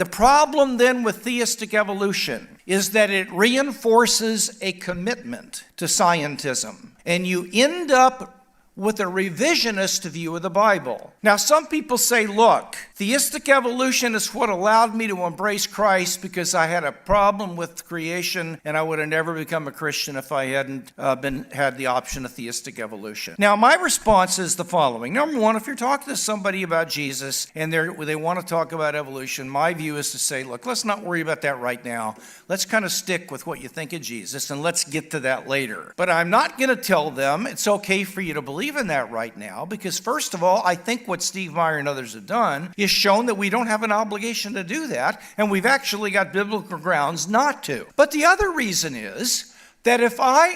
The problem then with theistic evolution is that it reinforces a commitment to scientism, and you end up with a revisionist view of the Bible. Now, some people say, look, theistic evolution is what allowed me to embrace Christ because I had a problem with creation and I would have never become a Christian if I hadn't had the option of theistic evolution. Now, my response is the following. Number one, if you're talking to somebody about Jesus and they want to talk about evolution, my view is to say, look, let's not worry about that right now. Let's kind of stick with what you think of Jesus and let's get to that later. But I'm not going to tell them it's okay for you to believe in that right now, because first of all, I think what Steve Meyer and others have done is shown that we don't have an obligation to do that, and we've actually got biblical grounds not to. But the other reason is that if I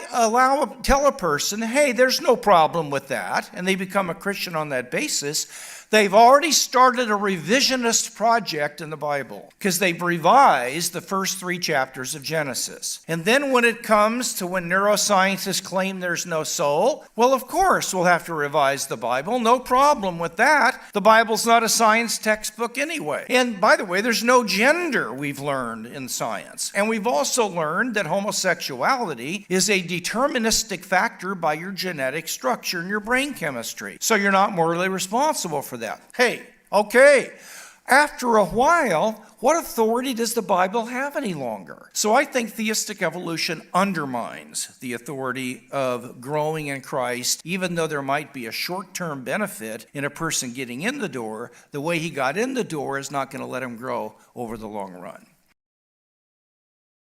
tell a person, hey, there's no problem with that, and they become a Christian on that basis, they've already started a revisionist project in the Bible because they've revised the first 3 chapters of Genesis. And then when it comes to when neuroscientists claim there's no soul, well, of course, we'll have to revise the Bible. No problem with that. The Bible's not a science textbook anyway. And by the way, there's no gender, we've learned in science. And we've also learned that homosexuality is a deterministic factor by your genetic structure and your brain chemistry. So you're not morally responsible for that. Hey, okay, after a while, what authority does the Bible have any longer? So I think theistic evolution undermines the authority of growing in Christ, even though there might be a short-term benefit in a person getting in the door. The way he got in the door is not going to let him grow over the long run.